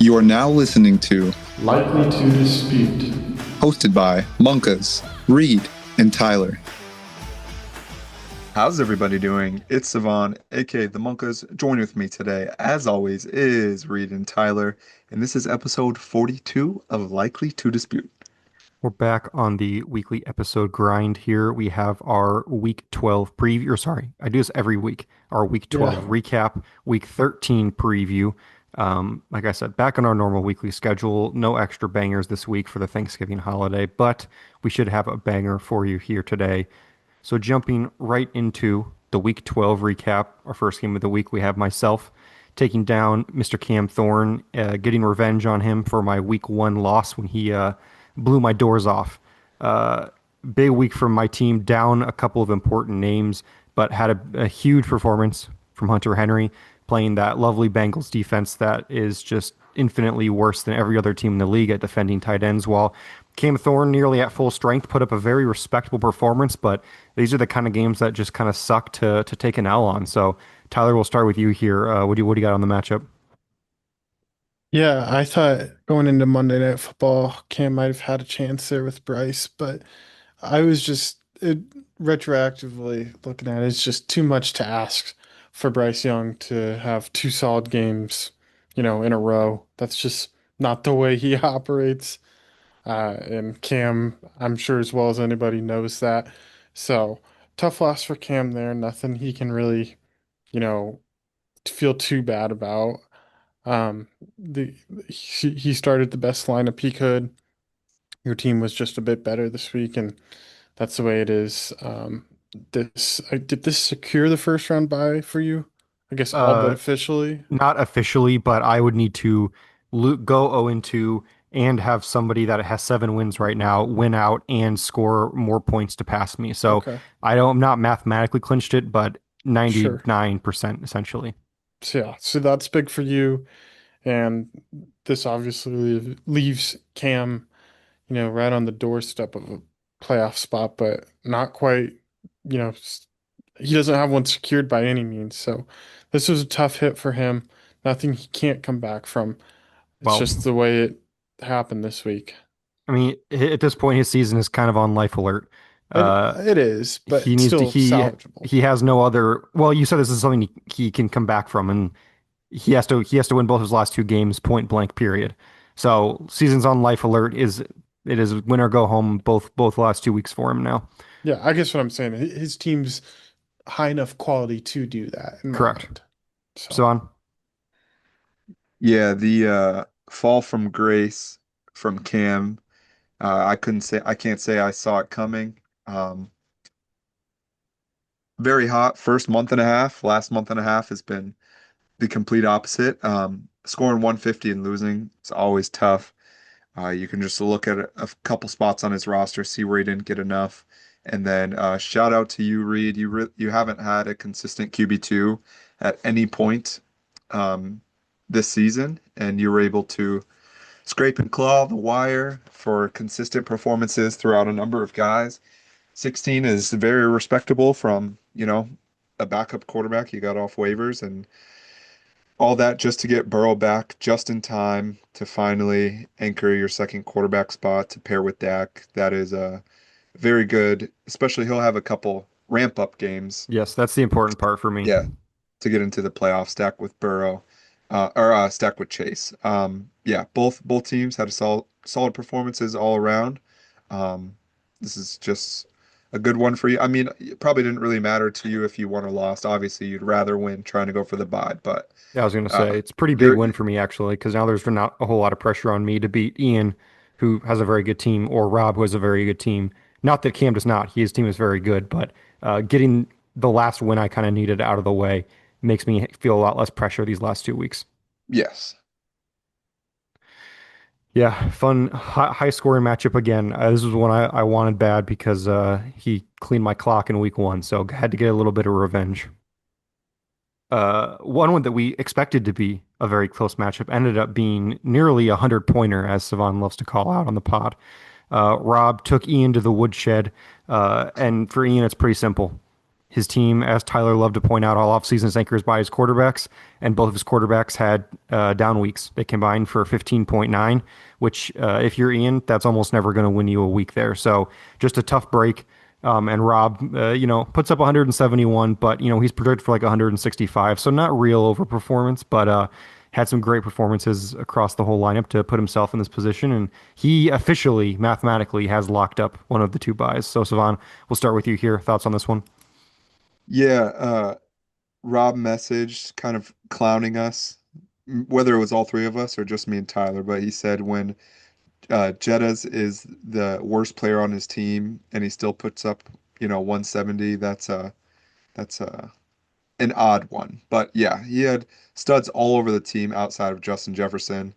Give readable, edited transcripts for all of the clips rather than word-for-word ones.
You are now listening to Likely to Dispute, hosted by Monkas, Reed, and Tyler. How's everybody doing? It's Cevan, aka the Monkas. Joining with me today, as always, is Reed and Tyler, and this is episode 42 of Likely to Dispute. We're back on the weekly episode grind here. We have our week 12 preview, or sorry, I do this every week. Our week 12 recap, week 13 preview. Like I said, back on our normal weekly schedule. No extra bangers this week for the Thanksgiving holiday, but we should have a banger for you here today. So jumping right into the week 12 recap, our first game of the week, we have myself taking down Mr. Cam Thorn, getting revenge on him for my week 1 loss when he blew my doors off. Big week from my team, down a couple of important names, but had a huge performance from Hunter Henry, playing that lovely Bengals defense that is just infinitely worse than every other team in the league at defending tight ends, while Cam Thorn, nearly at full strength, put up a very respectable performance, but these are the kind of games that just kind of suck to take an L on. So, Tyler, we'll start with you here. What do you got on the matchup? Yeah, I thought going into Monday Night Football, Cam might have had a chance there with Bryce, but I was retroactively looking at it, it's just too much to ask for Bryce Young to have 2 solid games, in a row. That's just not the way he operates. And Cam, I'm sure as well as anybody knows that. So tough loss for Cam there. Nothing he can really, you know, feel too bad about. The he started the best lineup he could. Your team was just a bit better this week, and that's the way it is. Did this secure the first round bye for you? I guess all but officially. Not officially, but I would need to go 0-2 and have somebody that has 7 wins right now win out and score more points to pass me. So Okay. I'm not mathematically clinched it, but 99% essentially. So yeah, so that's big for you, and this obviously leaves Cam, right on the doorstep of a playoff spot, but not quite, he doesn't have one secured by any means. So this was a tough hit for him. Nothing he can't come back from. It's Well, just the way it happened this week. I mean, at this point, his season is kind of on life alert. It is, but He needs still to salvageable. he has no other. Well, you said this is something he can come back from, and he has to win both his last 2 games, point blank, period. So season's on life alert. It is win or go home both last 2 weeks for him now. Yeah, I guess what I'm saying, his team's high enough quality to do that. In my Correct. mind. So on. Yeah, the fall from grace from Cam, I can't say I saw it coming. Very hot first month and a half. Last month and a half has been the complete opposite. Scoring 150 and losing is always tough. You can just look at a couple spots on his roster, see where he didn't get enough, and then shout out to you, Reed. You haven't had a consistent QB2 at any point this season, and you were able to scrape and claw the wire for consistent performances throughout a number of guys. 16 is very respectable from, a backup quarterback you got off waivers, and all that just to get Burrow back just in time to finally anchor your second quarterback spot to pair with Dak. That is very good, especially he'll have a couple ramp-up games. Yes, that's the important part for me. Yeah, to get into the playoffs, stack with Burrow, or stack with Chase. Yeah, both teams had solid performances all around. This is just a good one for you. I mean, it probably didn't really matter to you if you won or lost. Obviously, you'd rather win trying to go for the bye, but Yeah, I was going to say it's a pretty big win for me actually, because now there's not a whole lot of pressure on me to beat Ian, who has a very good team, or Rob, who has a very good team. Not that Cam does not; his team is very good, but getting the last win I kind of needed out of the way makes me feel a lot less pressure these last 2 weeks. yes. Yeah, fun, high scoring matchup again. This was one I wanted bad because he cleaned my clock in week 1, so had to get a little bit of revenge. One that we expected to be a very close matchup ended up being nearly a 100-pointer, as Cevan loves to call out on the pod. Rob took Ian to the woodshed, and for Ian, it's pretty simple. His team, as Tyler loved to point out, all offseason is anchors by his quarterbacks, and both of his quarterbacks had down weeks. They combined for 15.9, which, if you're Ian, that's almost never going to win you a week there. So just a tough break. And Rob, puts up 171, but he's projected for like 165, so not real overperformance, but had some great performances across the whole lineup to put himself in this position, and he officially, mathematically, has locked up one of the two buys. So, Cevan, we'll start with you here. Thoughts on this one? Yeah, Rob messaged kind of clowning us, whether it was all three of us or just me and Tyler, but he said when Jettas is the worst player on his team and he still puts up, 170, that's an odd one. But yeah, he had studs all over the team outside of Justin Jefferson,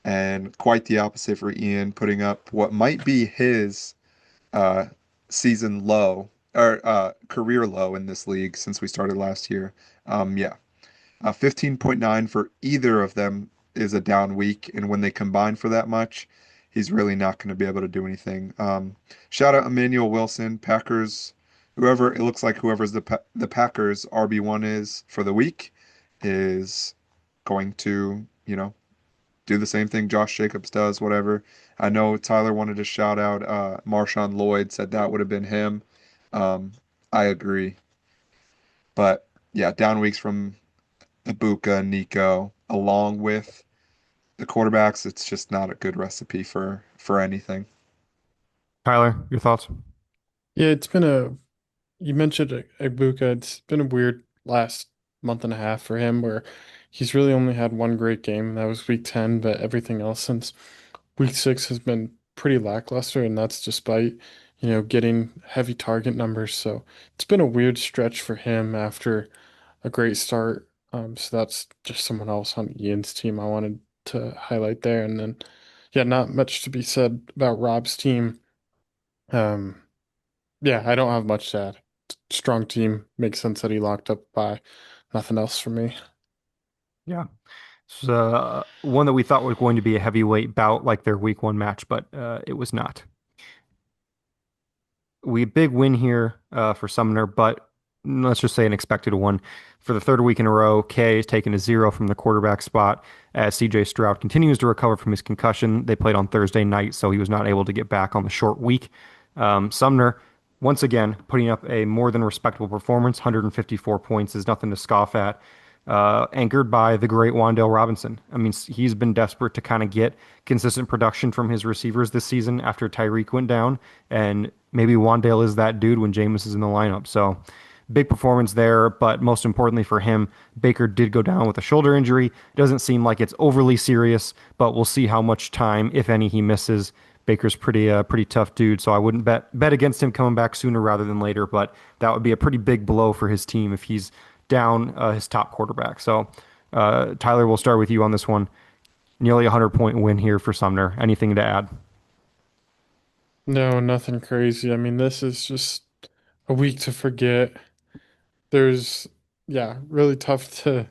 and quite the opposite for Ian, putting up what might be his uh, season low or career low in this league since we started last year. Yeah, 15.9 for either of them is a down week, and when they combine for that much, he's really not going to be able to do anything. Shout out Emmanuel Wilson, Packers, whoever it looks like whoever's the Packers RB1 is for the week is going to, do the same thing Josh Jacobs does, whatever. I know Tyler wanted to shout out Marshawn Lloyd, said that would have been him. Um, I agree. But yeah, down weeks from Ibuka, Nico, along with the quarterbacks, it's just not a good recipe for anything. Tyler, your thoughts? Yeah, you mentioned Ibuka. It's been a weird last month and a half for him where he's really only had one great game. That was week 10, but everything else since week 6 has been pretty lackluster, and that's despite, getting heavy target numbers. So it's been a weird stretch for him after a great start. So that's just someone else on Ian's team I wanted to highlight there. And then, yeah, not much to be said about Rob's team. Um, yeah, I don't have much to add. Strong team. Makes sense that he locked up by nothing else for me. Yeah. It's one that we thought was going to be a heavyweight bout like their week one match, but it was not. We big win here for Sumner, but let's just say an expected one. For the third week in a row, K is taken a zero from the quarterback spot as CJ Stroud continues to recover from his concussion. They played on Thursday night, so he was not able to get back on the short week. Sumner, once again, putting up a more than respectable performance. 154 points is nothing to scoff at. Anchored by the great Wan'Dale Robinson. I mean, he's been desperate to kind of get consistent production from his receivers this season after Tyreek went down, and maybe Wan'Dale is that dude when Jameis is in the lineup. So big performance there, but most importantly for him, Baker did go down with a shoulder injury. It doesn't seem like it's overly serious, but we'll see how much time, if any, he misses. Baker's pretty tough dude, so I wouldn't bet against him coming back sooner rather than later. But that would be a pretty big blow for his team if he's down his top quarterback. So, Tyler, we'll start with you on this one. Nearly a 100-point win here for Sumner. Anything to add? No, nothing crazy. I mean, this is just a week to forget. There's, yeah, really tough to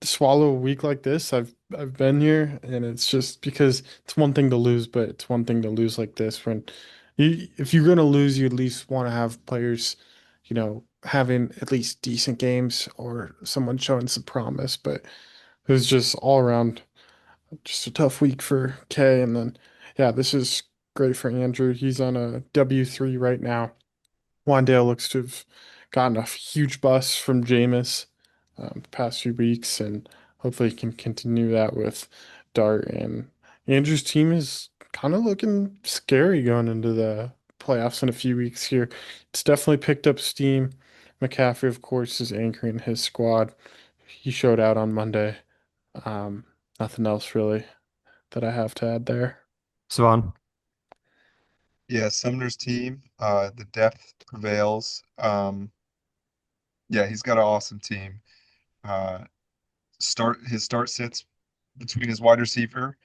swallow a week like this. I've been here, and it's just because it's one thing to lose, but it's one thing to lose like this when if you're gonna lose, you at least want to have players, having at least decent games or someone showing some promise. But it was just all around just a tough week for Kay, and then yeah, this is great for Andrew. He's on a W3 right now. Wandale looks to have gotten a huge bust from Jameis the past few weeks, and hopefully he can continue that with Dart. And Andrew's team is kind of looking scary going into the playoffs in a few weeks here. It's definitely picked up steam. McCaffrey, of course, is anchoring his squad. He showed out on Monday. Um, Nothing else really that I have to add there. Savan? Yeah, Sumner's team, the depth prevails. Yeah, he's got an awesome team. Uh, start sits between his wide receiver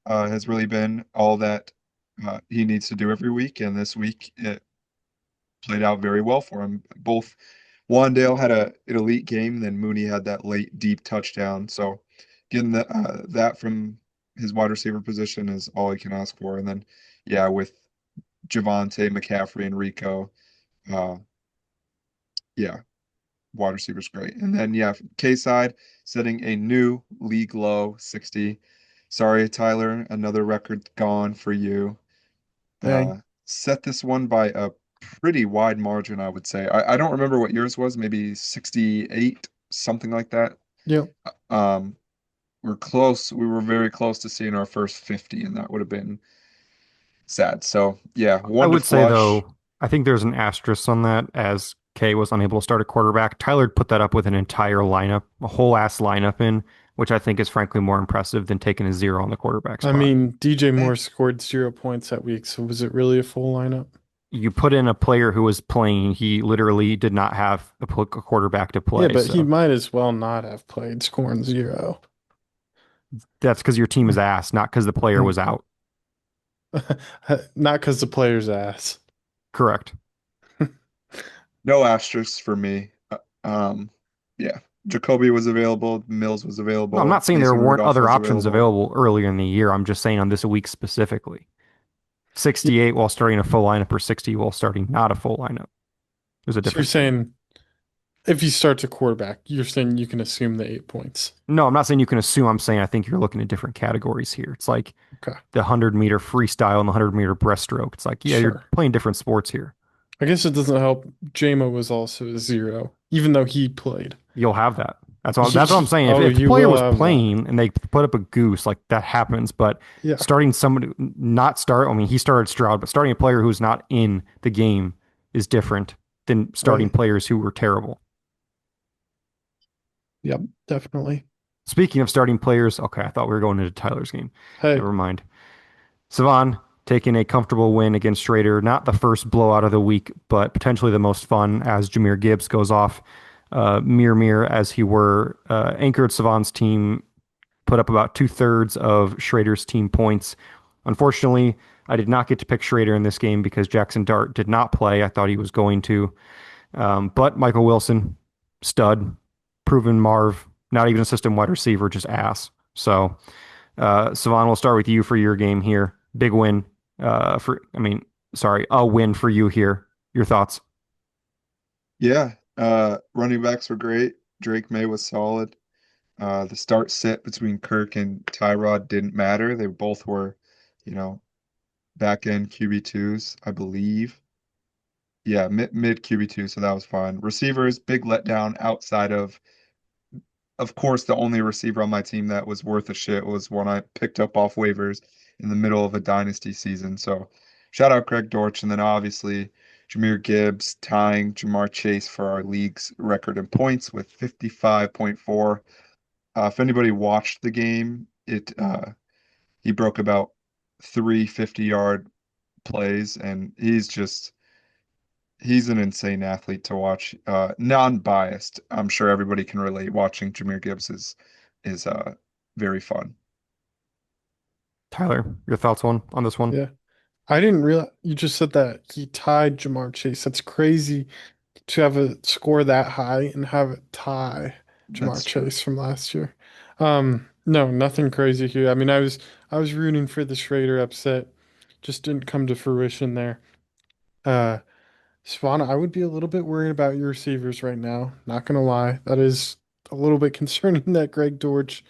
has really been all that he needs to do every week, and this week it played out very well for him. Both Wandale had an elite game, then Mooney had that late deep touchdown. So getting that from his wide receiver position is all he can ask for. And then yeah, with Javante, McCaffrey, and Rico. Uh, Yeah, wide receiver's great. And then yeah, K side setting a new league low 60. Sorry, Tyler, another record gone for you. Dang. Set this one by a pretty wide margin, I would say. I don't remember what yours was, maybe 68, something like that. Yep. Um, we're close. We were very close to seeing our first 50, and that would have been sad. So yeah, I one to would say flush. though, I think there's an asterisk on that as Kay was unable to start a quarterback. Tyler put that up with an entire lineup, a whole ass lineup in, which I think is frankly more impressive than taking a zero on the quarterback I spot. mean, DJ Eh, Moore scored 0 points that week, so was it really a full lineup? You put in a player who was playing, he literally did not have a quarterback to Yeah, play. but he So might as well not have played scoring 0. that's because your team is ass, not because the player was out. Not because the player's ass. Correct. no asterisks for me. Yeah, Jacoby was available. Mills was No, I'm available. not saying there Mason weren't Rudolph other was options available. available earlier in the year. I'm just saying on this week specifically. 68 while starting a full lineup or 60 while starting not a full lineup. There's a So you're difference there. saying if he starts a quarterback, you're saying you can assume the 8 points. No, I'm not saying you can assume. I'm saying I think you're looking at different categories here. It's like Okay, the 100-meter freestyle and the 100-meter breaststroke. It's like, yeah, you're sure. playing different sports here. I guess it doesn't help. JMO was also a 0, even though he played. You'll have that. That's what I'm saying. If, Oh, if the you player will was have that. playing and they put up a goose, like that happens. But Yeah, starting somebody not start, I mean, he started Stroud, but starting a player who's not in the game is different than starting right. players who were terrible. Yep, definitely. Speaking of starting players, okay, I thought we were going into Tyler's game. Hey, Never mind. Cevan taking a comfortable win against Schrader. Not the first blowout of the week, but potentially the most fun as Jameer Gibbs goes off. Mirror, as he were, anchored Cevan's team, put up about two-thirds of Schrader's team points. Unfortunately, I did not get to pick Schrader in this game because Jackson Dart did not play. I thought he was going to. But Michael Wilson, stud, proven Marv, not even a system wide receiver, just ass. So, Cevan, we'll start with you for your game here. Big win. A win for you here. Your thoughts? Yeah, running backs were great. Drake May was solid. The start sit between Kirk and Tyrod didn't matter. They both were, you know, back end QB2s, I believe. Yeah, mid QB2, so that was fine. Receivers, big letdown outside of course, the only receiver on my team that was worth a shit was one I picked up off waivers in the middle of a dynasty season. So shout out Greg Dortch, and then obviously Jameer Gibbs tying Jamar Chase for our league's record in points with 55.4. If anybody watched the game, it he broke about three 50-yard plays, and he's an insane athlete to watch. Non-biased. I'm sure everybody can relate. Watching Jameer Gibbs is very fun. Tyler, your thoughts on this one? yeah. I didn't realize you just said that he tied Jamar Chase. That's crazy to have a score that high and have it tie Jamar That's true. Chase from last year. No, nothing crazy here. I mean, I was rooting for the Schrader upset, just didn't come to fruition there. Uh, Swan, I would be a little bit worried about your receivers right now. Not gonna lie, that is a little bit concerning that Greg Dortch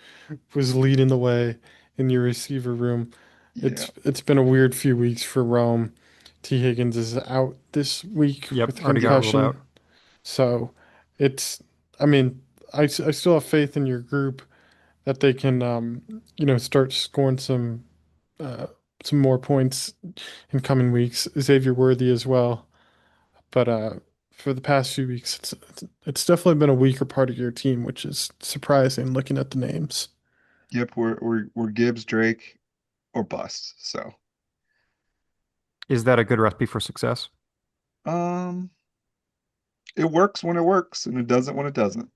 was leading the way in your receiver room. Yeah. It's been a weird few weeks for Rome. T. Higgins is out this week Yep, with a already got ruled concussion. out. So it's, I mean, I still have faith in your group that they can, start scoring uh, some more points in coming weeks. Xavier Worthy as well. But for the past few weeks, it's definitely been a weaker part of your team, which is surprising looking at the names. Yep, we're Gibbs, Drake, or bust. So, Is that a good recipe for success? um, it works when it works, and it doesn't when it doesn't.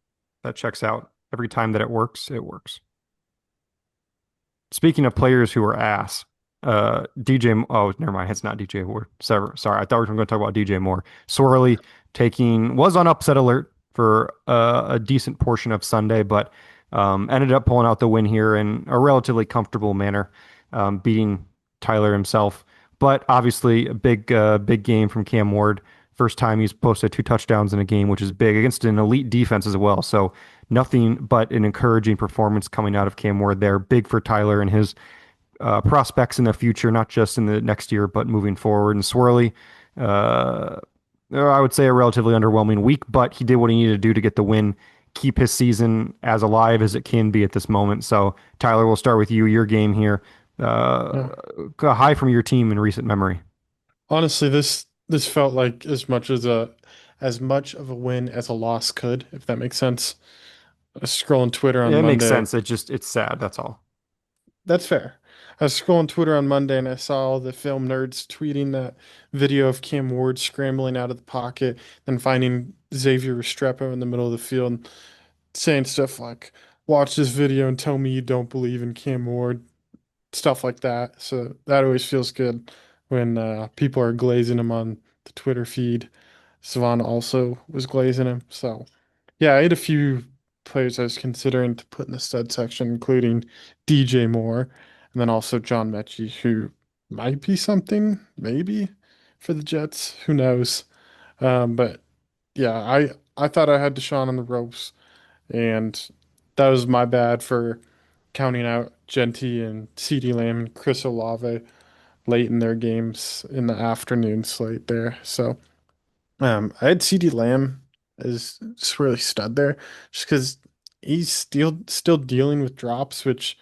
That checks out. Every time that it works, it works. Speaking of players who are ass, DJ. Oh, never mind. It's not DJ Moore. Sorry, I thought we were going to talk about DJ Moore. Swerly was on upset alert for a decent portion of Sunday, but ended up pulling out the win here in a relatively comfortable manner, beating Tyler himself. But obviously, a big game from Cam Ward. First time he's posted 2 touchdowns in a game, which is big against an elite defense as well. So nothing but an encouraging performance coming out of Cam Ward there. Big for Tyler and his prospects in the future, not just in the next year, but moving forward. And Swerly, uh, I would say a relatively underwhelming week, but he did what he needed to do to get the win, keep his season as alive as it can be at this moment. So, Tyler, we'll start with you. Your game here, uh, Yeah. a high from your team in recent memory. Honestly, this felt like as much of a win as a loss could, if that makes sense. I was scrolling Twitter on It makes Monday. sense. It's sad. That's all. That's fair. I was scrolling Twitter on Monday and I saw all the film nerds tweeting that video of Cam Ward scrambling out of the pocket and finding Xavier Restrepo in the middle of the field, saying stuff like, "Watch this video and tell me you don't believe in Cam Ward," stuff like that. So that always feels good when people are glazing him on the Twitter feed. Cevan also was glazing him. So yeah, I had a few players I was considering to put in the stud section, including DJ Moore, and then also John Mechie, who might be something, maybe, for the Jets. Who knows? But yeah, I thought I had Deshaun on the ropes, and that was my bad for counting out Genty and CeeDee Lamb and Chris Olave late in their games in the afternoon slate there. So I had CeeDee Lamb as Swirly stud there, just because he's still dealing with drops, which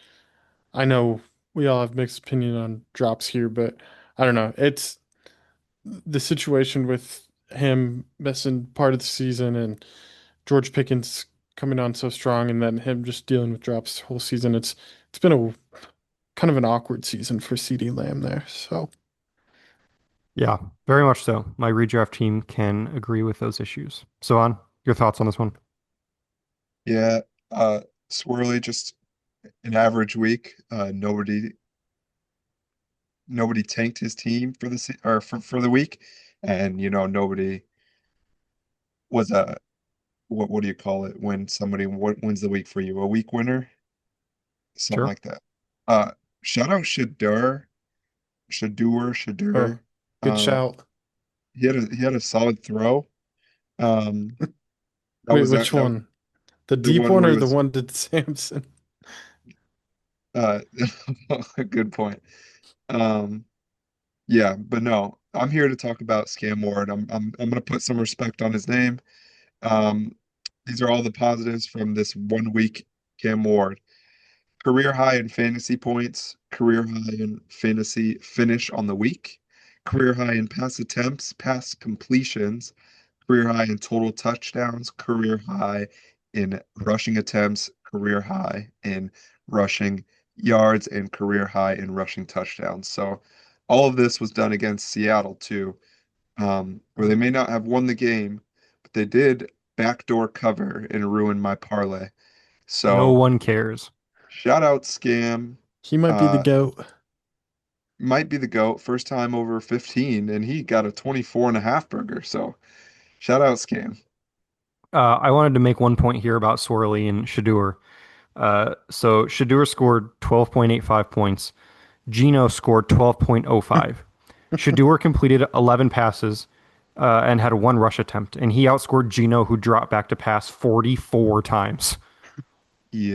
I know we all have mixed opinion on drops here, but I don't know. It's the situation with him missing part of the season and George Pickens coming on so strong, and then him just dealing with drops the whole season. It's been a kind of an awkward season for CeeDee Lamb there. So Yeah, very much so. My redraft team can agree with those issues. So, on your thoughts on this one? Yeah, uh, Swirly just an average week. Nobody tanked his team for for the week, and nobody was a what do you call it when somebody wins the week for you? A week winner, something Sure. like that. Uh, Shout out Shadur. oh, good Um, shout. he had a solid throw. Um, that Wait, was which that one? The the deep one one where he or the was one to Samson? uh, a good point. Um, yeah, but no, I'm here to talk about Scam Ward. I'm gonna put some respect on his name. Um, these are all the positives from this 1 week Cam Ward. Career high in fantasy points, career high in fantasy finish on the week, career high in pass attempts, pass completions, career high in total touchdowns, career high in rushing attempts, career high in rushing yards, and career high in rushing touchdowns. So all of this was done against Seattle too, where they may not have won the game, but they did backdoor cover and ruin my parlay. No So one cares. shout out Scam. He might be the Uh, GOAT. might be the GOAT, first time over 15, and he got a 24 and a half burger. So shout out Scam. I wanted to make one point here about Swirly and Shadur. So Shadur scored 12.85 points. Gino scored 12.05. Shadur completed 11 passes and had one rush attempt, and he outscored Gino, who dropped back to pass 44 times.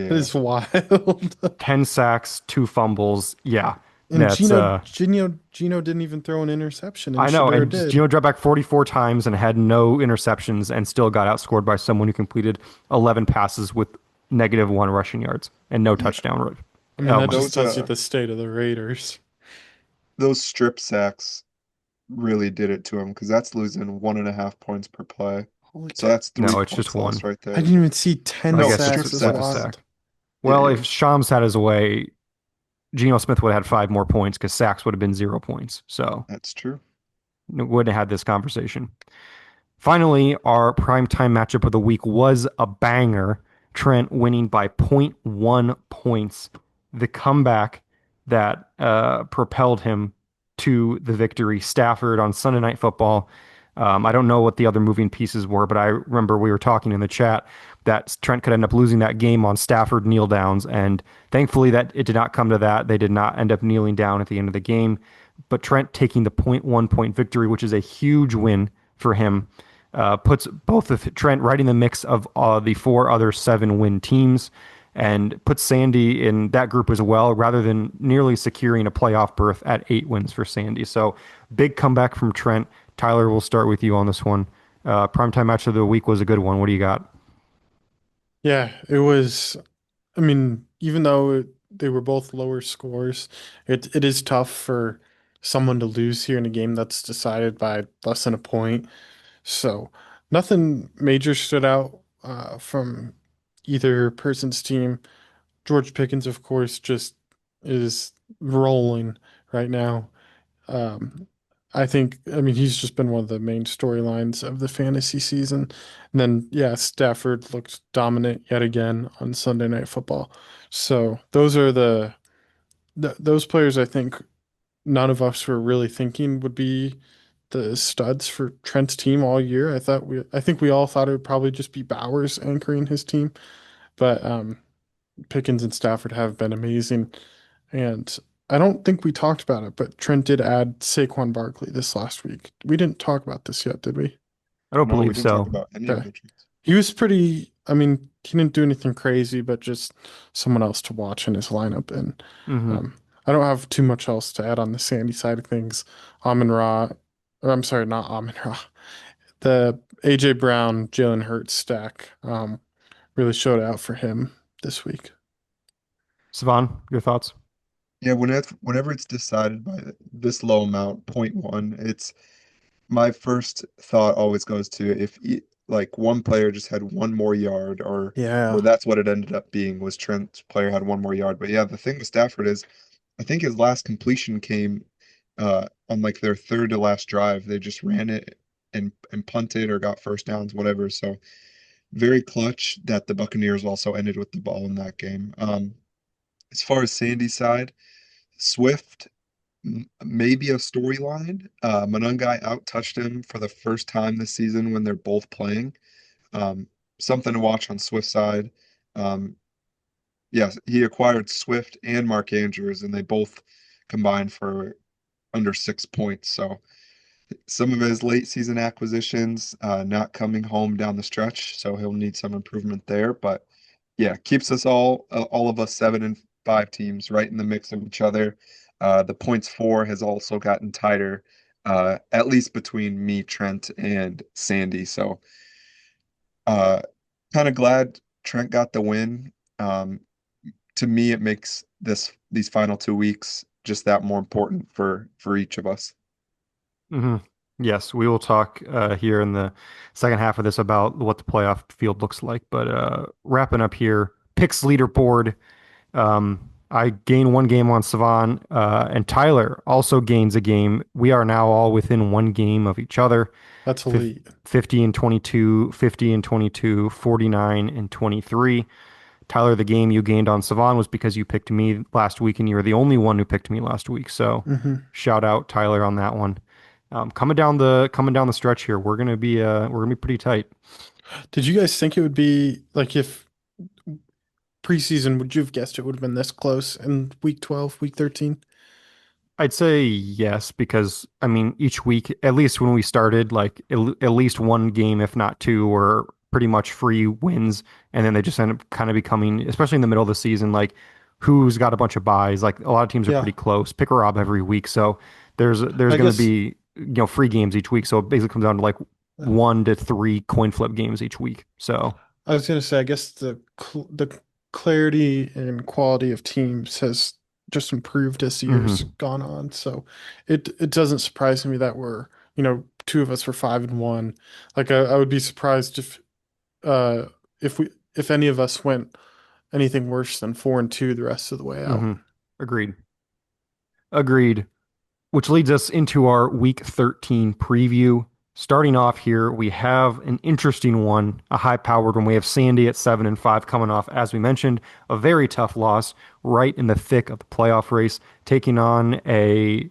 That Yeah. is wild. 10 sacks, 2 fumbles. Yeah, And that's Gino didn't even throw an interception, and I know. Shador And did. Gino dropped back 44 times and had no interceptions and still got outscored by someone who completed 11 passes with -1 rushing yards and no Yeah. touchdown. I mean, that Um, just Those tells you the state of the Raiders. those strip sacks really did it to him because that's losing 1.5 points per play. Holy So cow. that's three no, it's just points lost one. right I there. didn't even see 10 I No, guess strip sacks. it's That's with the sacks. sack. wild. Yeah, Well, yeah. if Shams had his way, Geno Smith would have had 5 more points because sacks would have been 0 points. So That's true. wouldn't have had this conversation. Finally, our primetime matchup of the week was a banger. Trent winning by zero point 0.1 points. The comeback that propelled him to the victory. Stafford on Sunday Night Football. I don't know what the other moving pieces were, but I remember we were talking in the chat that Trent could end up losing that game on Stafford kneel downs. And thankfully that it did not come to that. They did not end up kneeling down at the end of the game. But Trent taking the zero point 0.1 point victory, which is a huge win for him. Puts both of Trent right in the mix of the four other 7-win teams and puts Sandy in that group as well, rather than nearly securing a playoff berth at 8 wins for Sandy. So big comeback from Trent. Tyler, we'll start with you on this one. Primetime match of the week was a good one. What do you got? Yeah, it was. I mean, even though they were both lower scores, it is tough for someone to lose here in a game that's decided by less than a point. So nothing major stood out from either person's team. George Pickens, of course, just is rolling right now. Um, I think, I mean, he's just been one of the main storylines of the fantasy season. And then, yeah, Stafford looked dominant yet again on Sunday Night Football. So those are those players I think none of us were really thinking would be the studs for Trent's team all year. I think we all thought it would probably just be Bowers anchoring his team, but Pickens and Stafford have been amazing. And I don't think we talked about it, but Trent did add Saquon Barkley this last week. We didn't talk about this yet, did we? I don't No, we believe didn't talk so. about any of Okay. the trades. He was pretty, I mean, he didn't do anything crazy, but just someone else to watch in his lineup. And Hmm. um, I don't have too much else to add on the Sandy side of things. Amon Ra, or I'm sorry, not Amon Ra. The AJ Brown, Jalen Hurts stack really showed out for him this week. Cevan, your thoughts? Yeah, whenever it's decided by this low amount, 0.1, it's my first thought always goes to if like one player just had one more yard or Yeah. that's what it ended up being was Trent's player had one more yard. But yeah, the thing with Stafford is I think his last completion came on like their third to last drive. They just ran it and punted or got first downs, whatever. So very clutch that the Buccaneers also ended with the ball in that game. As far as Sandy's side, Swift maybe a storyline. Manungai out-touched him for the first time this season when they're both playing. Um, Something to watch on Swift's side. Um, yes, he acquired Swift and Mark Andrews, and they both combined for under 6 points. So some of his late season acquisitions not coming home down the stretch, so he'll need some improvement there. But yeah, keeps us all of us 7-5 teams, right in the mix of each other. The points for has also gotten tighter, at least between me, Trent, and Sandy. So uh, kind of glad Trent got the win. Um, to me, it makes these final 2 weeks just that more important for each of us. Hmm. Yes, we will talk here in the second half of this about what the playoff field looks like. But wrapping up here, picks leaderboard. I gain one game on Cevan, and Tyler also gains a game. We are now all within one game of each other. That's Fif- elite. 50 and 22, 50 and 22, 49 and 23. Tyler, the game you gained on Cevan was because you picked me last week, and you were the only one who picked me last week. So Hmm. shout out Tyler on that one. Coming down the stretch here, we're gonna be pretty tight. Did you guys think it would be like if preseason, would you have guessed it would have been this close in week 12, week 13? I'd say yes, because I mean, each week, at least when we started, like at least one game, if not two, were pretty much free wins, and then they just end up kind of becoming, especially in the middle of the season, like who's got a bunch of buys. Like a lot of teams are Yeah. pretty close, pick a rob every week. So there's I going to guess be free games each week. So it basically comes down to like uh, 1 to 3 coin flip games each week. So I was gonna say I guess the clarity and quality of teams has just improved as the years mhm. gone on. So it doesn't surprise me that we're, two of us were 5-1. Like I would be surprised uh if any of us went anything worse than 4-2 the rest of the way out. Agreed. Agreed. Which leads us into our week 13 preview. Starting off here, we have an interesting one, a high powered one. We have Sandy at 7-5 coming off, as we mentioned, a very tough loss right in the thick of the playoff race, taking on a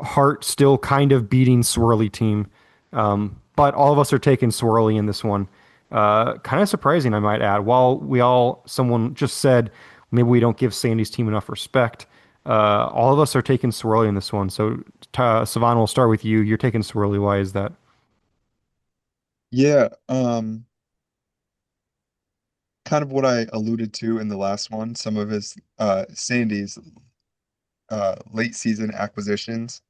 heart still kind of beating Swerly team. But all of us are taking Swerly in this one. Kind of surprising, I might add. Someone just said maybe we don't give Sandy's team enough respect. All of us are taking Swerly in this one. So, Savan, we'll start with you. You're taking Swerly. Why is that? Yeah, kind of what I alluded to in the last one, some of his Sandy's late season acquisitions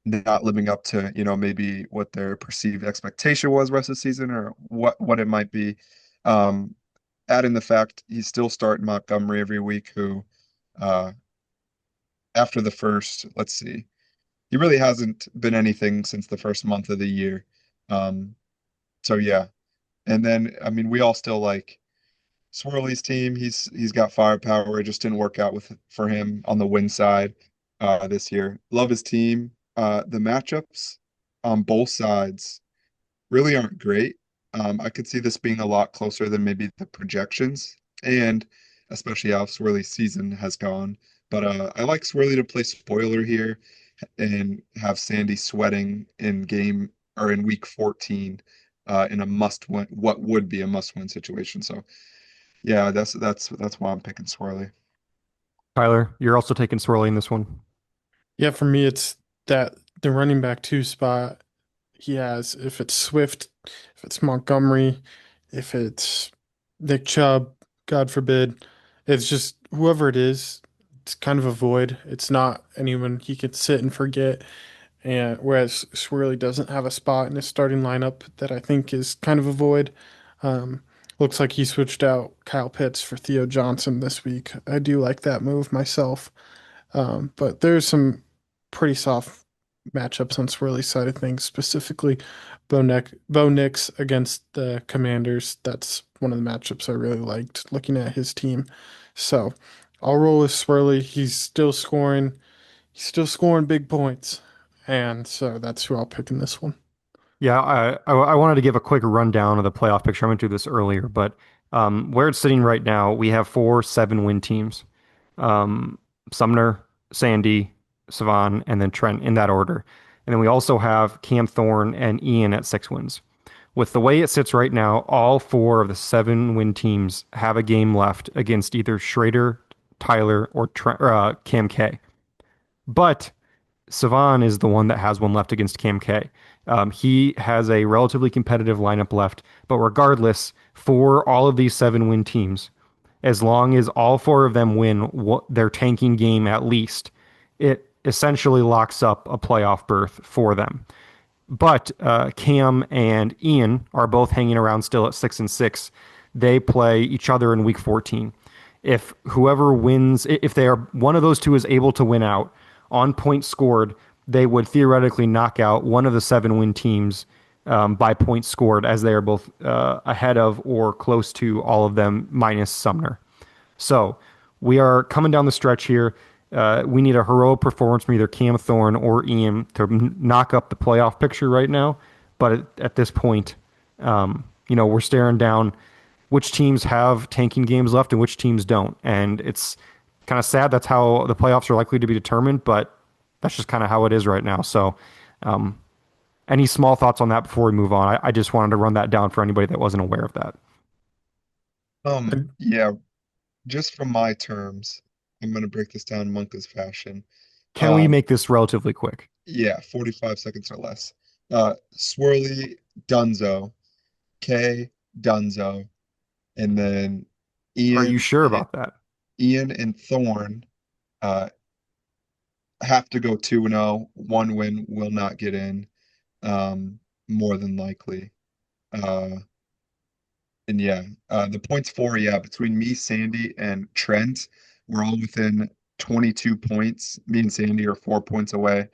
not living up to, maybe what their perceived expectation was rest of the season or what it might be. Um, Add in the fact he's still starting Montgomery every week, who uh after the first, let's see, he really hasn't been anything since the first month of the year. Um, so yeah. And then I mean we all still like Swerly's team. He's got firepower. It just didn't work out with for him on the win side this year. Love his team. The matchups on both sides really aren't great. I could see this being a lot closer than maybe the projections, and especially how Swirly's season has gone. But I like Swirly to play spoiler here and have Sandy sweating in game or in week 14 in a must win, what would be a must win situation. So yeah, that's why I'm picking Swirly. Tyler, you're also taking Swerly in this one. Yeah, for me, it's that the running back two spot he has. If it's Swift, if it's Montgomery, if it's Nick Chubb, God forbid, it's just whoever it is, it's kind of a void. It's not anyone he could sit and forget. And whereas Swirly doesn't have a spot in his starting lineup that I think is kind of a void. Um, Looks like he switched out Kyle Pitts for Theo Johnson this week. I do like that move myself. But there's some pretty soft matchups on Swirly's side of things, specifically Bo Nix against the Commanders. That's one of the matchups I really liked looking at his team. So I'll roll with Swirly. He's still scoring big points. And so that's who I'll pick in this one. Yeah, I wanted to give a quick rundown of the playoff picture. I went through this earlier, but where it's sitting right now, we have four 7-win teams. Um, Sumner, Sandy, Cevan, and then Trent in that order. And then we also have Cam Thorn and Ian at 6 wins. With the way it sits right now, all four of the 7-win teams have a game left against either Schrader, Tyler, or Cam K. But Cevan is the one that has one left against Cam K. He has a relatively competitive lineup left, but regardless, for all of these 7-win teams, as long as all four of them win their tanking game at least, it essentially locks up a playoff berth for them. But Cam and Ian are both hanging around still at 6-6. They play each other in week 14. If whoever wins, if they are one of those two is able to win out on points scored, they would theoretically knock out one of the 7-win teams by points scored, as they are both ahead of or close to all of them minus Sumner. So we are coming down the stretch here. We need a heroic performance from either Cam Thorne or Ian to knock up the playoff picture right now. But at this point, we're staring down which teams have tanking games left and which teams don't. And it's kind of sad that's how the playoffs are likely to be determined, but that's just kind of how it is right now. So, any small thoughts on that before we move on? I just wanted to run that down for anybody that wasn't aware of that. Yeah, just from my terms, I'm gonna break this down Monka's fashion. Can we Um, make this relatively quick? yeah, 45 seconds or less. Swirly, Dunzo, K, Dunzo, and then Are you Ian, sure about that? Ian and Thorn uh, have to go 2-0. One win will not get in, more than likely. Uh, and yeah, the points for, yeah, between me, Sandy, and Trent, we're all within 22 points. Me and Sandy are 4 points away.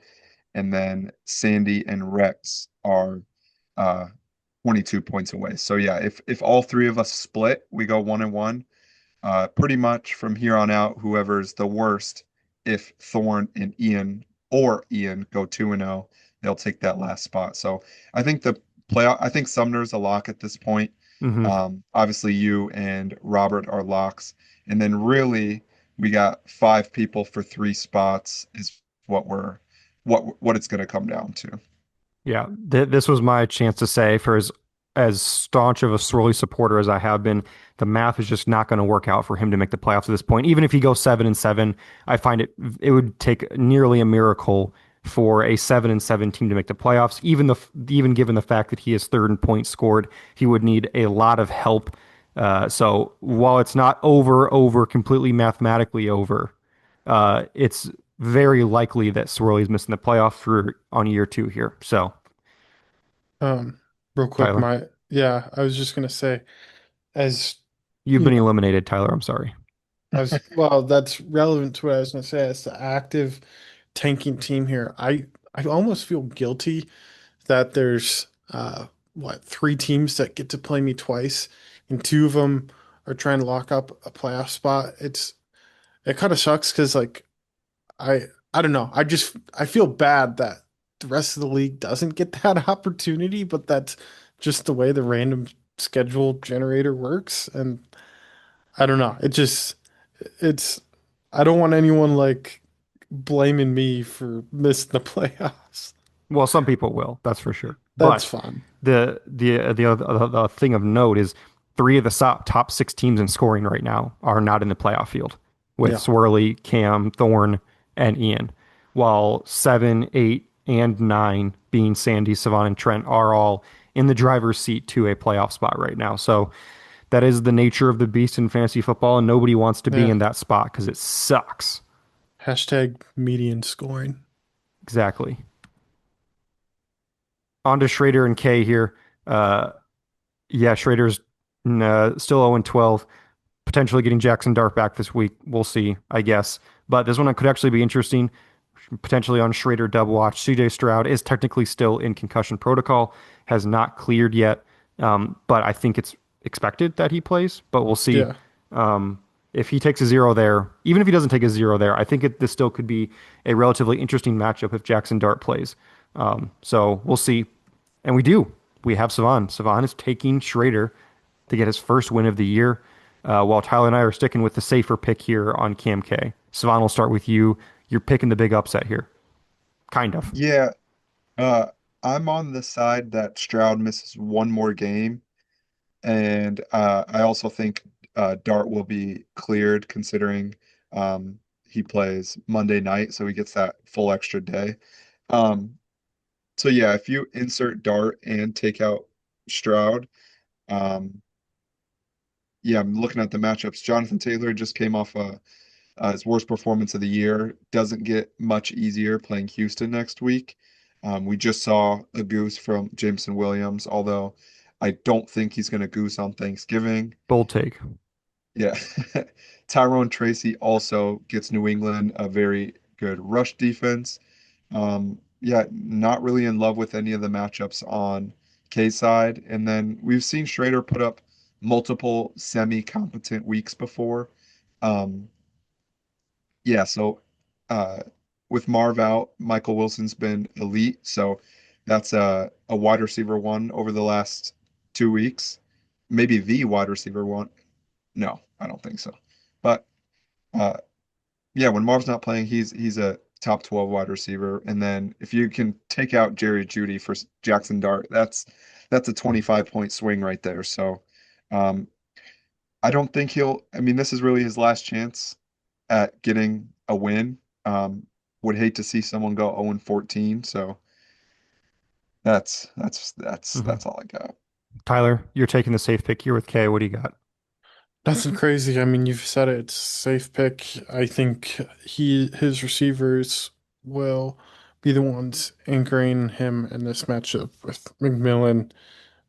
And then Sandy and Rex are uh 22 points away. So yeah, if all three of us split, we go 1-1. Pretty much from here on out, whoever's the worst, if Thorn and Ian or Ian go 2-0, they'll take that last spot. So I think I think Sumner's a lock at this point. Hmm. Obviously you and Robert are locks. And then really we got five people for three spots is what it's gonna come down to. Yeah, this was my chance to say, for as staunch of a Swerly supporter as I have been, the math is just not going to work out for him to make the playoffs at this point. Even if he goes 7-7, I find it would take nearly a miracle for a 7-7 team to make the playoffs. Even given the fact that he is third in points scored, he would need a lot of help. So while it's not over completely mathematically over, it's very likely that Swerly's missing the playoff for on year 2 here. So Um, Real quick, Tyler, I was just gonna say, as you've you been know, eliminated, Tyler. I'm sorry. well, that's relevant to what I was gonna say. As the active tanking team here, I almost feel guilty that there's three teams that get to play me twice, and two of them are trying to lock up a playoff spot. It kind of sucks because like I don't know. I feel bad that the rest of the league doesn't get that opportunity, but that's just the way the random schedule generator works. And I don't know. It's I don't want anyone like blaming me for missing the playoffs. Well, some people will, that's for sure. That's But fun. the thing of note is three of the top 6 teams in scoring right now are not in the playoff field, with Yeah. Swerly, Cam, Thorn, and Ian, while 7, 8, and 9, being Sandy, Cevan, and Trent, are all in the driver's seat to a playoff spot right now. So that is the nature of the beast in fantasy football, and nobody wants to be Yeah. in that spot because it sucks. Hashtag median scoring. Exactly. On to Schrader and K here. Uh, yeah, Schrader's still 0-12, potentially getting Jackson Dart back this week. We'll see, I guess. But this one could actually be interesting, potentially on Schrader double watch. CJ Stroud is technically still in concussion protocol, has not cleared yet, but I think it's expected that he plays. But we'll see. Yeah. Um, if he takes a zero there, even if he doesn't take a zero there, I think this still could be a relatively interesting matchup if Jackson Dart plays. So we'll see. And we do. We have Cevan. Cevan is taking Schrader to get his first win of the year, while Tyler and I are sticking with the safer pick here on Cam K. Cevan, will start with you. You're picking the big upset here. Kind of. Yeah, uh, I'm on the side that Stroud misses one more game, and I also think Dart will be cleared considering he plays Monday night, so he gets that full extra day. Um, so yeah, if you insert Dart and take out Stroud, um, yeah, I'm looking at the matchups. Jonathan Taylor just came off his worst performance of the year. Doesn't get much easier playing Houston next week. We just saw a goose from Jameson Williams, although I don't think he's going to goose on Thanksgiving. Bold take. Yeah. Tyrone Tracy also gets New England a very good rush defense. Yeah, not really in love with any of the matchups on K side. And then we've seen Schrader put up multiple semi-competent weeks before. Um, yeah, so uh, with Marv out, Michael Wilson's been elite. So that's a wide receiver one over the last 2 weeks. Maybe the wide receiver one. No, I don't think so. But uh, yeah, when Marv's not playing, he's a top 12 wide receiver. And then if you can take out Jerry Judy for Jackson Dart, that's a 25-point swing right there. So um, I don't think I mean, this is really his last chance at getting a win. Would hate to see someone go 0-14. So Hmm. that's all I got. Tyler, you're taking the safe pick here with K. What do you got? Nothing crazy. I mean, you've said it. It's a safe pick. I think his receivers will be the ones anchoring him in this matchup with McMillan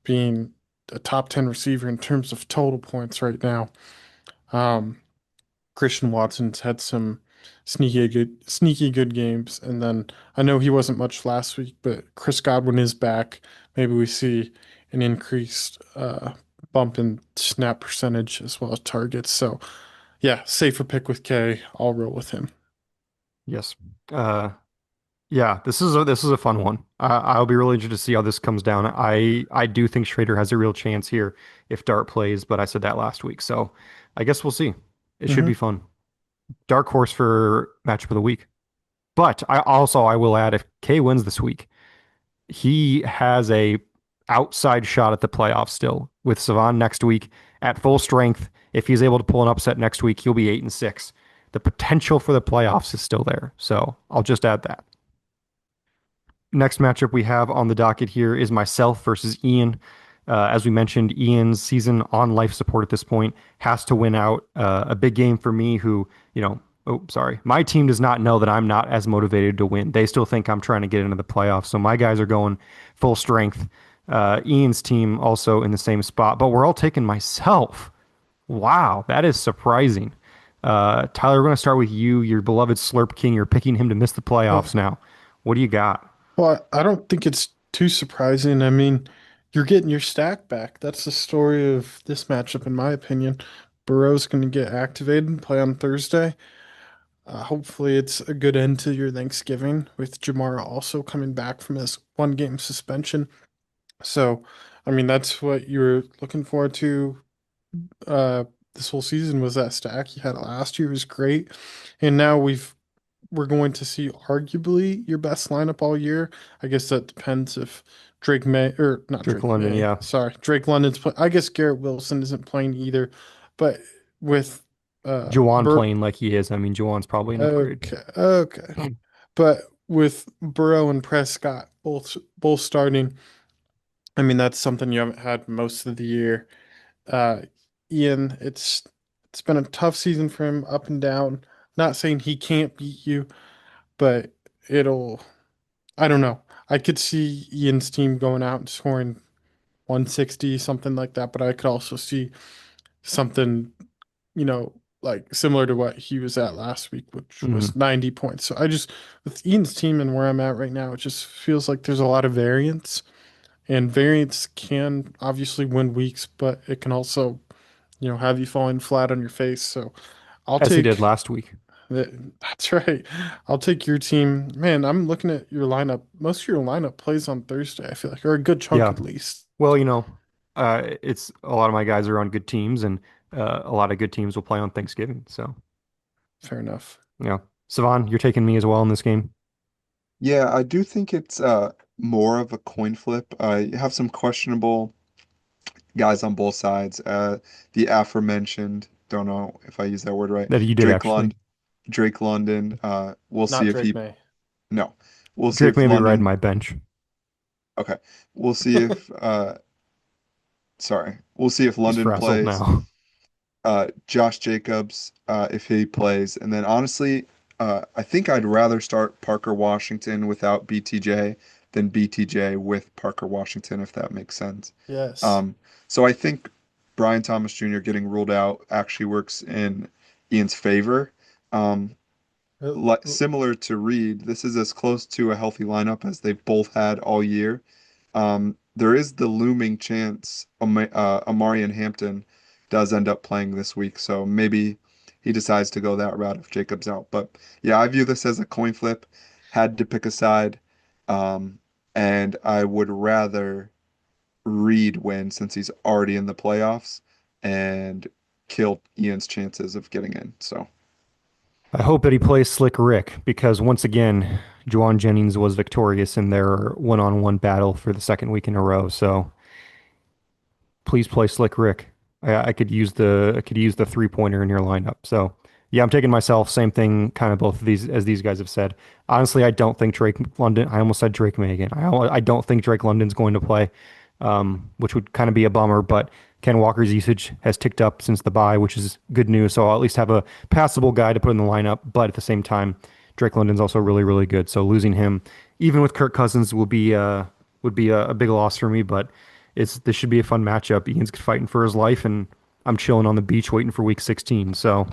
being a top 10 receiver in terms of total points right now. Um, Christian Watson's had some sneaky good games, and then I know he wasn't much last week, but Chris Godwin is back. Maybe we see an increased bump in snap percentage as well as targets. So yeah, safer pick with K. I'll roll with him. Yes. Uh, yeah, this is a fun one. I'll be really interested to see how this comes down. I do think Schrader has a real chance here if Dart plays, but I said that last week, so I guess we'll see. It should be Hmm. fun. Dark horse for matchup of the week. But I will add, if K wins this week, he has a outside shot at the playoffs still with Cevan next week at full strength. If he's able to pull an upset next week, he'll be 8-6. The potential for the playoffs is still there. So I'll just add that. next matchup we have on the docket here is myself versus Ian. As we mentioned, Ian's season on life support at this point has to win out. A big game for me, who, oh, sorry. My team does not know that I'm not as motivated to win. They still think I'm trying to get into the playoffs. So my guys are going full strength. Ian's team also in the same spot, but we're all taking myself. Wow, that is surprising. Tyler, we're going to start with you, your beloved Slurp King. You're picking him to miss the Oh, playoffs now. What do you got? well, I don't think it's too surprising. I mean, you're getting your stack back. That's the story of this matchup, in my opinion. Burrow's going to get activated and play on Thursday. Hopefully, it's a good end to your Thanksgiving with Jamara also coming back from his 1 game suspension. So, I mean, that's what you were looking forward to this whole season was that stack you had last year was great. And now we're going to see arguably your best lineup all year. I guess that depends if Drake May or not Drake Drake London, May. yeah. Sorry, Drake London's play. I guess Garrett Wilson isn't playing either. But with Juwan Bur playing like he is. I mean, Juwan's probably an upgrade. okay. But with Burrow and Prescott both starting, I mean that's something you haven't had most of the year. Uh, Ian, it's been a tough season for him, up and down. Not saying he can't beat you, but it'll. I don't know. I could see Ian's team going out and scoring 160, something like that, but I could also see something, like similar to what he was at last week, which was Mhm. 90 points. So I just, with Ian's team and where I'm at right now, it just feels like there's a lot of variance, and variance can obviously win weeks, but it can also have you falling flat on your face. So I'll As he did take last week. that's right. I'll take your team. Man, I'm looking at your lineup. Most of your lineup plays on Thursday, I feel like, or a good chunk Yeah. at least. Well, it's a lot of my guys are on good teams, and a lot of good teams will play on Thanksgiving. So, Fair enough. Cevan, you're taking me as well in this game. Yeah, I do think it's more of a coin flip. You have some questionable guys on both sides. The aforementioned, don't know if I use that word right, That you did Drake actually. Lund, Drake London. We'll see Not if Drake he, May. no, we'll see Drake if may be riding London, my bench. okay, we'll see if, sorry, we'll see if He's London frazzled plays. now. Josh Jacobs, if he plays. And then honestly, I think I'd rather start Parker Washington without BTJ than BTJ with Parker Washington, if that makes sense. Yes. Um, so I think Brian Thomas Jr. getting ruled out actually works in Ian's favor. Um, Uh, uh, Similar to Reed, this is as close to a healthy lineup as they've both had all year. There is the looming chance Amari and Hampton does end up playing this week, so maybe he decides to go that route if Jacob's out. But yeah, I view this as a coin flip. Had to pick a side, um, and I would rather Reed win since he's already in the playoffs and kill Ian's chances of getting in. So I hope that he plays Slick Rick because once again, Juwan Jennings was victorious in their one-on-one battle for the second week in a row. So please play Slick Rick. I could use the 3-pointer in your lineup. So yeah, I'm taking myself. Same thing, kind of both of these as these guys have said. Honestly, I don't think Drake London. I almost said Drake May again. I don't think Drake London's going to play, which would kind of be a bummer. But Ken Walker's usage has ticked up since the bye, which is good news. So I'll at least have a passable guy to put in the lineup. But at the same time, Drake London's also really, really good. So losing him, even with Kirk Cousins, would be a big loss for me. But this should be a fun matchup. Ian's fighting for his life, and I'm chilling on the beach waiting for week 16. So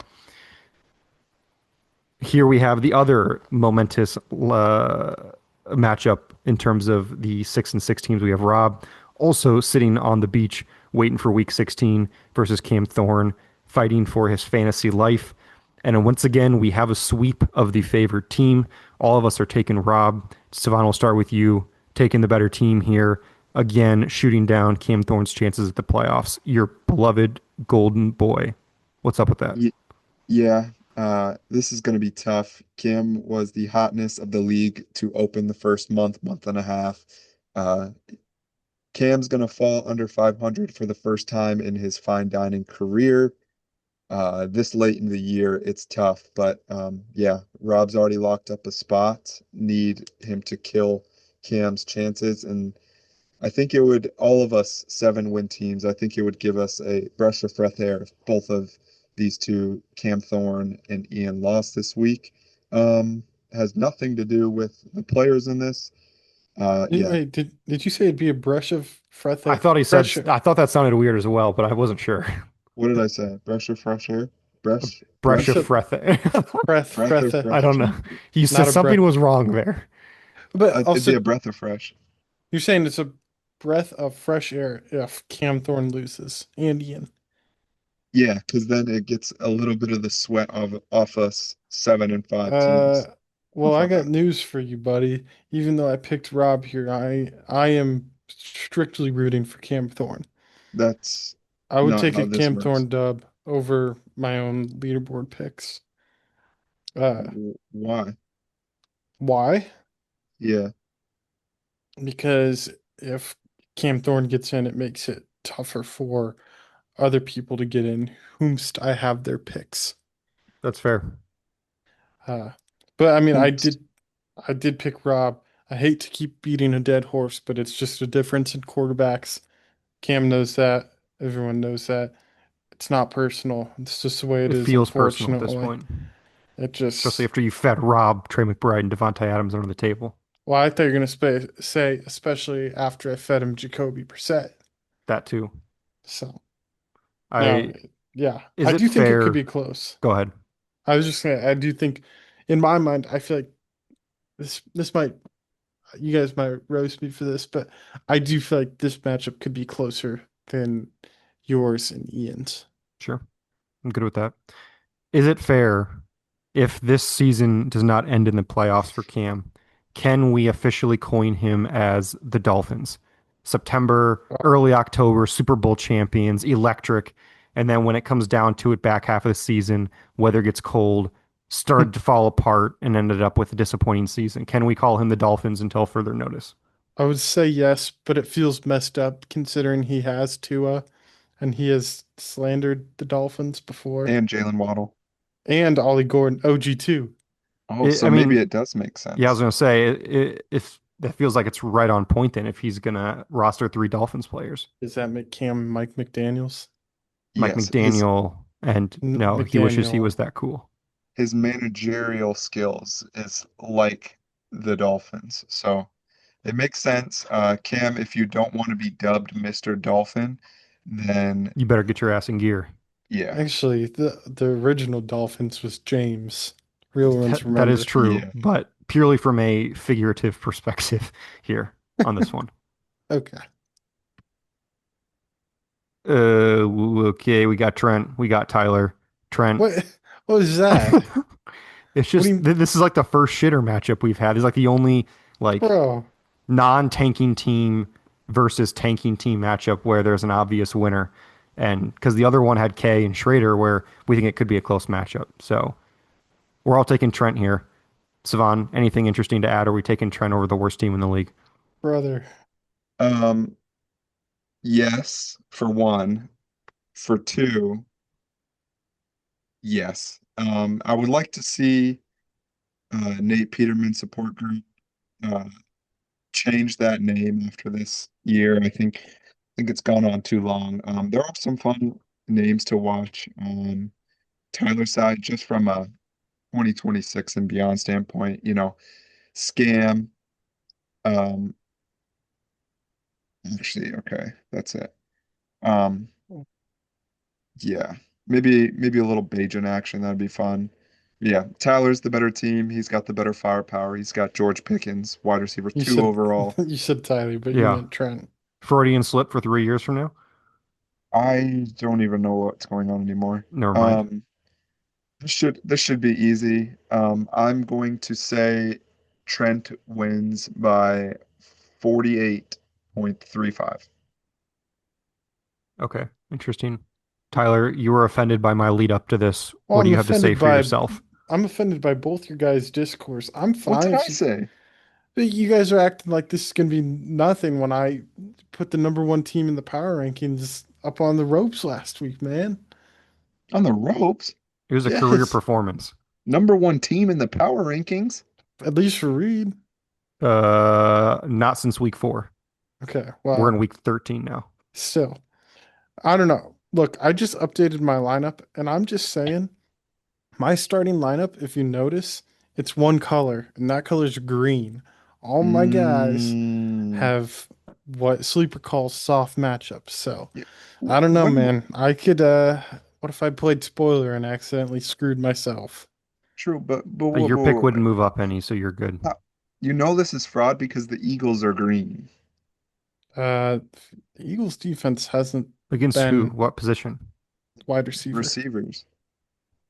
here we have the other momentous matchup in terms of the 6 and 6 teams. We have Rob also sitting on the beach waiting for week 16 versus Cam Thorn fighting for his fantasy life. And once again, we have a sweep of the favored team. All of us are taking Rob. Cevan, will start with you, taking the better team here. Again, shooting down Cam Thorne's chances at the playoffs. Your beloved golden boy. What's up with that? y yeah, this is going to be tough. Kim was the hotness of the league to open the first month and a half. Uh, Cam's going to fall under 500 for the first time in his fine dining career. This late in the year, it's tough, but yeah, Rob's already locked up a spot. Need him to kill Cam's chances, and I think it would all of us 7 win teams. I think it would give us a breath of fresh air if both of these two, Cam Thorn and Ian, lost this week. Has nothing to do with the players in this. Yeah. Wait, did you say it'd be a brush of I thought he said, pressure? I thought that sounded weird as well, but I wasn't sure. What did I say? Breath of fresh air? Breath, You Brush of breath, said breath. breath of I don't fresh know. air. You said not a breath, something was wrong there. but It'd be also a breath of fresh. you're saying it's a breath of fresh air if Cam Thorne loses and Ian. Yeah, because then it gets a little bit of the sweat off us 7 and 5 Uh, teams. well, I got news for you, buddy. Even though I picked Rob here, I am strictly rooting for Cam Thorne. That's I would not take how a this Cam works. Thorne dub over my own leaderboard picks. Uh, Why? why? Yeah. Because if Cam Thorne gets in, it makes it tougher for other people to get in, whomst I have their picks. That's fair. Uh, but I mean, Oops. I did pick Rob. I hate to keep beating a dead horse, but it's just a difference in quarterbacks. Cam knows that. Everyone knows that. It's not personal. It's just the way it It is, feels personal at this unfortunately. point, It especially just, after you fed Rob, Trey McBride, and Devontae Adams under the table. well, I thought you were going to say, especially after I fed him Jacoby Brissett. That too. So, now, I yeah, Is I it do think it could fair? be close. Go ahead. I was just saying, I do think, in my mind, I feel like this might, you guys might roast me for this, but I do feel like this matchup could be closer than yours and Ian's. Sure. I'm good with that. Is it fair if this season does not end in the playoffs for Cam? Can we officially coin him as the Dolphins? September, early October, Super Bowl champions, electric. And then when it comes down to it, back half of the season, weather gets cold, started to fall apart, and ended up with a disappointing season. Can we call him the Dolphins until further notice? I would say yes, but it feels messed up considering he has Tua and he has slandered the Dolphins before. And Jalen Waddle. And Ollie Gordon, OG too. Oh, so I maybe mean, it does make yeah, I was sense. gonna say if that feels like it's right on point then if he's gonna roster three Dolphins players. Does that make Cam Mike McDaniels? Mike Yes, McDaniel, and no, he wishes he McDaniel. was that cool. his managerial skills is like the Dolphins. So it makes sense. Cam, if you don't want to be dubbed Mr. Dolphin, then You better get your ass in gear. yeah, Actually, the original Dolphins was James. Real ones That is remember. true, yeah. but purely from a figurative perspective here on this one. Okay. Okay, we got Trent, we got Tyler. Trent. What what is that? It's What do just you, this is like the first shitter matchup we've had. It's like the only like bro? non-tanking team versus tanking team matchup where there's an obvious winner. And because the other one had K and Schrader, where we think it could be a close matchup. So we're all taking Trent here. Cevan, anything interesting to add? Or are we taking Trent over the worst team in the league? Brother. Um, yes, for one. For two, yes. I would like to see Nate Peterman support group uh, change that name after this year. I think it's gone on too long. There are some fun names to watch on Tyler's side, just from a 2026 and beyond standpoint. Scam. Um, Actually, okay, that's it. Um, yeah, maybe a little Bajan action. That'd be fun. Yeah, Tyler's the better team. He's got the better firepower. He's got George Pickens, wide receiver You 2 said overall. you said Tyler, but you Yeah. meant Trent. Freudian slip for 3 years from now? I don't even know what's going on anymore. Never mind. Um, this should be easy. I'm going to say Trent wins by 48.35. Okay. Interesting. Tyler, you were offended by my lead up to this. Well, What do you have to say for yourself? I'm offended by both your guys' discourse. I'm What fine did I if say? you guys are acting like this is gonna be nothing when I put the number one team in the power rankings up on the ropes last week, man. On the ropes, It was a career Yes, performance. number one team in the power rankings. at least for Reed. Not since week 4. Okay, We're in well, week 13 now. still, I don't know. Look, I just updated my lineup, and I'm just saying, my starting lineup, if you notice, it's one color, and that color is green. All my guys Mm, have what Sleeper calls soft matchups. So yeah. I don't know, When man. I could what if I played spoiler and accidentally screwed myself? true, but Your pick wouldn't wait. move up any, so you're good. You know this is fraud because the Eagles are green. Uh the Eagles defense hasn't Against who? been What position? wide receiver. Receivers.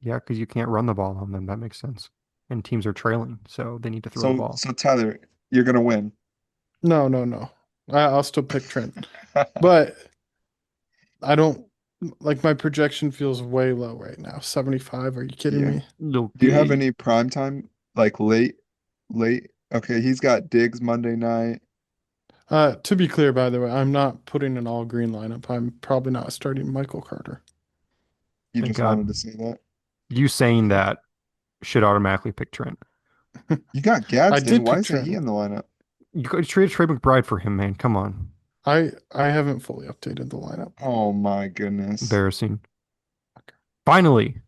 Yeah, because you can't run the ball on them. That makes sense. And teams are trailing, so they need to throw the ball. So Tyler, you're gonna win. No, no, no. I'll still pick Trent. But I don't like my projection feels way low right now. 75. Are you kidding Yeah. me? Do you have Okay. any prime time like late? Okay, he's got Diggs Monday night. To be clear, by the way, I'm not putting an all green lineup. I'm probably not starting Michael Carter. You Thank just God. wanted to say that. You saying Okay. that should automatically pick Trent. You got I Gadsden. did Why pick isn't he Trent. in the lineup? You could trade Trey McBride for him, man. Come on. I haven't fully updated the lineup. Oh my goodness. Embarrassing. Finally,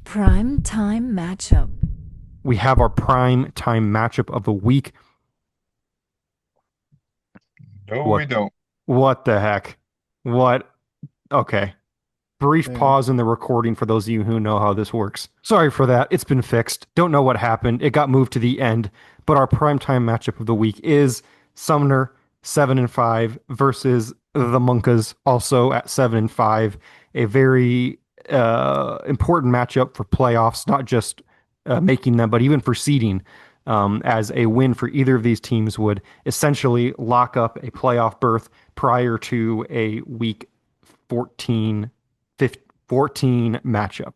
Prime time matchup. we have our prime time matchup of the week. No, we What don't. what the heck? What? Okay. Brief Man, pause in the recording for those of you who know how this works. Sorry for that. It's been fixed. Don't know what happened. It got moved to the end. But our primetime matchup of the week is Sumner 7-5 versus the Monkas also at 7-5. A very important matchup for playoffs, not just making them, but even for seeding. As a win for either of these teams would essentially lock up a playoff berth prior to a week 14 14 matchup.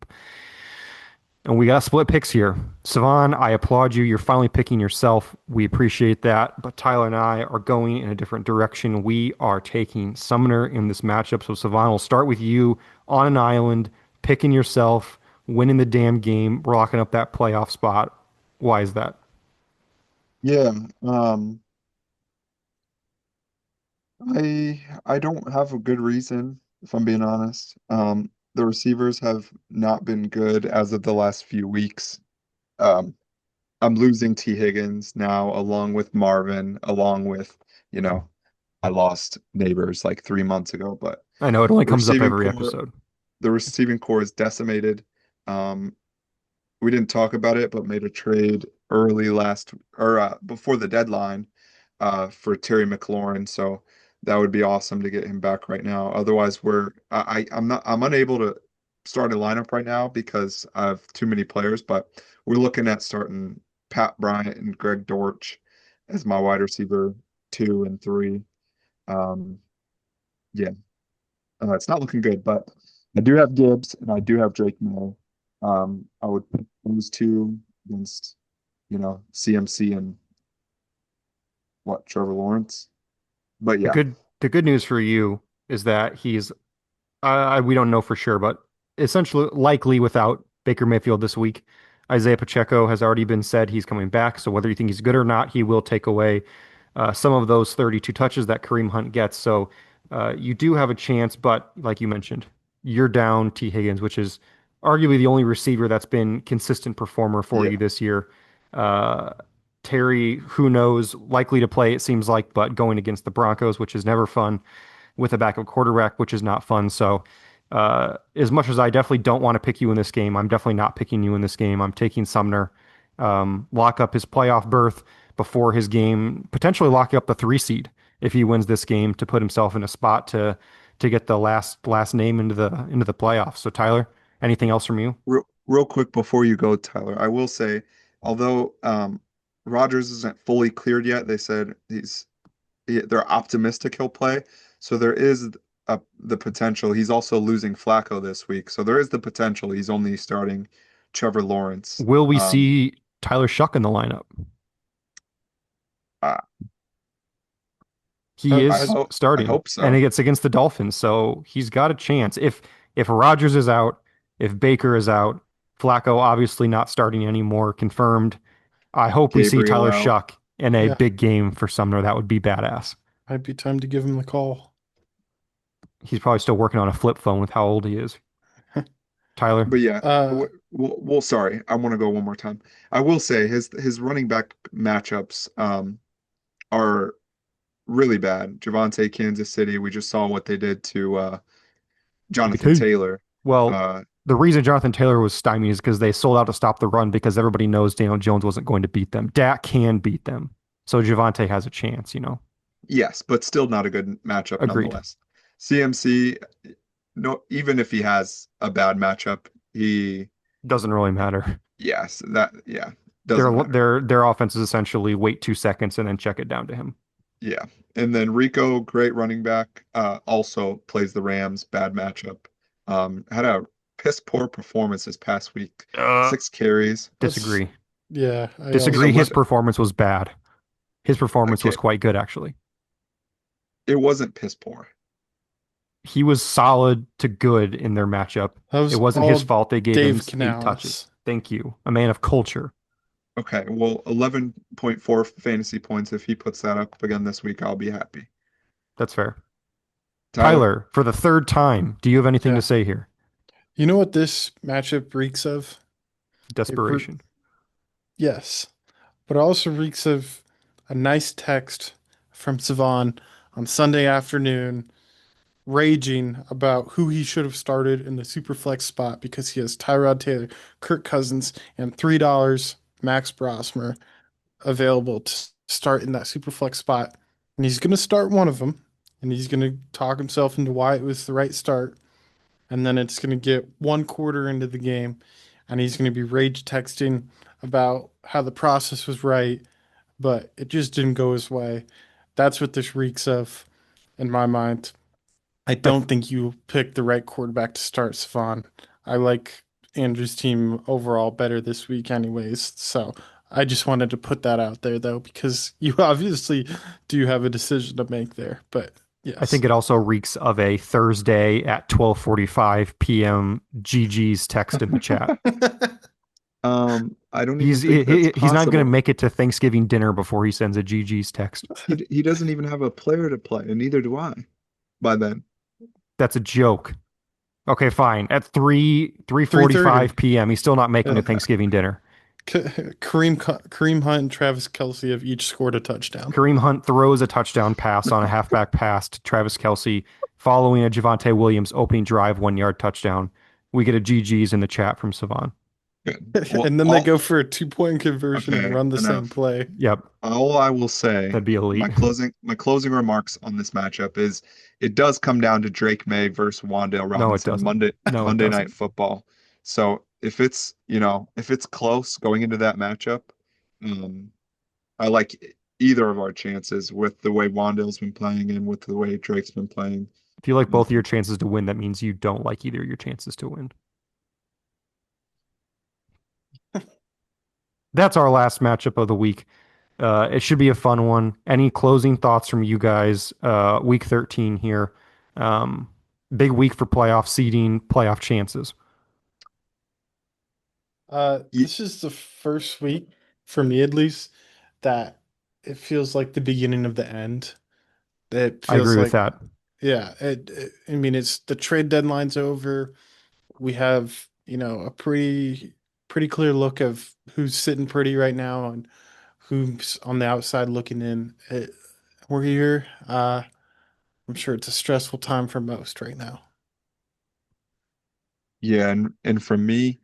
And we got split picks here. Cevan, I applaud you. You're finally picking yourself. We appreciate that. But Tyler and I are going in a different direction. We are taking Sumner in this matchup. So, Cevan, we'll start with you on an island, picking yourself, winning the damn game, rocking up that playoff spot. Why is that? Yeah. I don't have a good reason, if I'm being honest. The receivers have not been good as of the last few weeks. Um, I'm losing T. Higgins now, along with Marvin, along with, you know, I lost Neighbors like 3 months ago, but I know it only the comes up receiving every core, episode. the receiving core is decimated. Um, we didn't talk about it, but made a trade early last or before the deadline for Terry McLaurin. So that would be awesome to get him back right now. Otherwise, I'm unable to start a lineup right now because I have too many players. But we're looking at starting Pat Bryant and Greg Dortch as my wide receiver 2 and 3. Um, yeah, it's not looking good, but I do have Gibbs and I do have Drake May. I would put those two against, CMC and what, Trevor Lawrence. But The yeah, good news for you is that he's we don't know for sure, but essentially likely without Baker Mayfield this week. Isaiah Pacheco has already been said he's coming back. So whether you think he's good or not, he will take away some of those 32 touches that Kareem Hunt gets. So you do have a chance, but like you mentioned, you're down T. Higgins, which is arguably the only receiver that's been consistent performer for yeah, you this year. Uh, Terry, who knows, likely to play, it seems like, but going against the Broncos, which is never fun with a backup quarterback, which is not fun. So, as much as I definitely don't want to pick you in this game, I'm definitely not picking you in this game. I'm taking Sumner, lock up his playoff berth before his game, potentially locking up the 3 seed if he wins this game to put himself in a spot to get the last name into the playoffs. So, Tyler, anything else from you? real quick before you go, Tyler, I will say, although Rodgers isn't fully cleared yet, they said they're optimistic he'll play. So there is the potential. He's also losing Flacco this week, so there is the potential he's only starting Trevor Lawrence. Will we see Tyler Shuck in the lineup? I, He I is hope I starting, hope and so. it's against the Dolphins, so he's got a chance. If Rodgers is out, if Baker is out, Flacco obviously not starting anymore, confirmed. I hope we see Gabriel Tyler out. Shuck in a Yeah, big game for Sumner. That would be badass. might be time to give him the call. He's probably still working on a flip phone with how old he is. Tyler, But yeah, Uh, sorry, I want to go one more time. I will say his running back matchups are really bad. Javonte, Kansas City, we just saw what they did to Jonathan JT. Taylor. Well, Uh, the reason Jonathan Taylor was stymied is because they sold out to stop the run because everybody knows Daniel Jones wasn't going to beat them. Dak can beat them. So Javante has a chance, you know. yes, but still not a good matchup Agreed. nonetheless. CMC, no, even if he has a bad matchup, he Doesn't really matter. yes, that yeah, Their doesn't matter. their offense is essentially wait 2 seconds and then check it down to him. Yeah. And then Rico, great running back, also plays the Rams, bad matchup. Had a piss poor performance this past week. Uh, 6 carries. that's Disagree. yeah. I I mean, Disagree. also His 11. performance was bad. His performance Okay, was quite good, actually. it wasn't piss poor. He was solid to good in their matchup. that It was wasn't his all fault they gave him Dave 8 touches. Canales. Thank you. A man of culture. Okay, well, 11.4 fantasy points. If he puts that up again this week, I'll be happy. That's fair. Tyler, Tyler, for the third time, do you have anything to Yeah. say here? You know what this matchup reeks of? It re Desperation. yes, but it also reeks of a nice text from Cevan on Sunday afternoon, raging about who he should have started in the super flex spot because he has Tyrod Taylor, Kirk Cousins, and $3 Max Brosmer available to start in that super flex spot. And he's going to start one of them, and he's going to talk himself into why it was the right start. And then it's going to get 1 quarter into the game, and he's going to be rage texting about how the process was right, but it just didn't go his way. That's what this reeks of in my mind. I I, don't think you picked the right quarterback to start, Savon. I like Andrew's team overall better this week, anyways. So I just wanted to put that out there, though, because you obviously do have a decision to make there. But I yes. think it also reeks of a Thursday at 12:45 p.m. GG's text in the chat. I don't even He's think that's he's not even going to possible. make it to Thanksgiving dinner before he sends a GG's text. He doesn't even have a player to play, and neither do I by then. That's a joke. Okay, fine. At 3:45 3:30. p.m., he's still not making a Okay. Thanksgiving dinner. Kareem Hunt and Travis Kelce have each scored a touchdown. Kareem Hunt throws a touchdown pass on a halfback pass to Travis Kelce, following a Javonte Williams opening drive 1 yard touchdown. We get a GG's in the chat from Cevan. Good. Well, And then they go for a 2 point conversion and okay, run the same enough. play. Yep, All I will say, that'd be elite. my closing remarks on this matchup is it does come down to Drake May versus Wan'Dale No, it Robinson doesn't. No, it Monday Night doesn't. Football. So if it's, if it's close going into that matchup, um, I like either of our chances with the way Wan'Dale's been playing and with the way Drake's been playing. If you like both of Um, your chances to win, that means you don't like either of your chances to win. That's our last matchup of the week. It should be a fun one. Any closing thoughts from you guys? Week 13 here. Um, Big week for playoff seeding, playoff chances. ye- This is the first week, for me at least, that it feels like the beginning of the end. It I feels agree with like, that. yeah, I mean, it's the trade deadline's over. We have, a pretty clear look of who's sitting pretty right now and who's on the outside looking in. We're here. I'm sure it's a stressful time for most right now. yeah, and for me,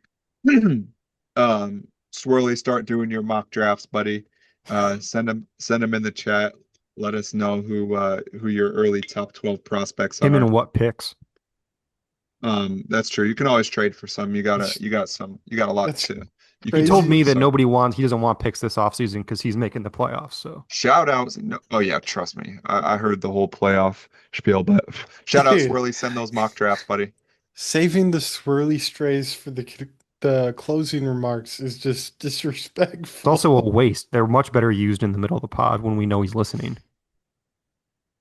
Swerly, start doing your mock drafts, buddy. Send them in the chat. Let us know who your early top 12 prospects Him are. and what picks? That's true. You can always trade for some. You got a lot That's to you He can told do. crazy. me that So he doesn't want picks this offseason because he's making the playoffs. So shout outs. No, oh yeah, trust me. I heard the whole playoff spiel, but shout out Dude, Swirly. Send those mock drafts, buddy. saving the swirly strays for the closing remarks is just it's also a disrespectful. waste. They're much better used in the middle of the pod when we know he's listening.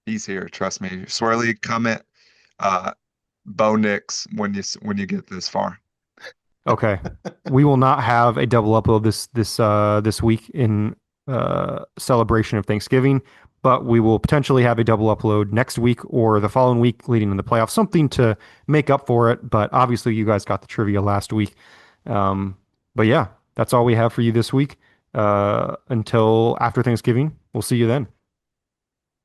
He's here. Trust me. Swirly, comment Bo Nix when you get this far. Okay. We will not have a double upload this week in celebration of Thanksgiving, but we will potentially have a double upload next week or the following week leading in the playoffs, something to make up for it. But obviously, you guys got the trivia last week. Um, but yeah, that's all we have for you this week. Until after Thanksgiving, we'll see you then.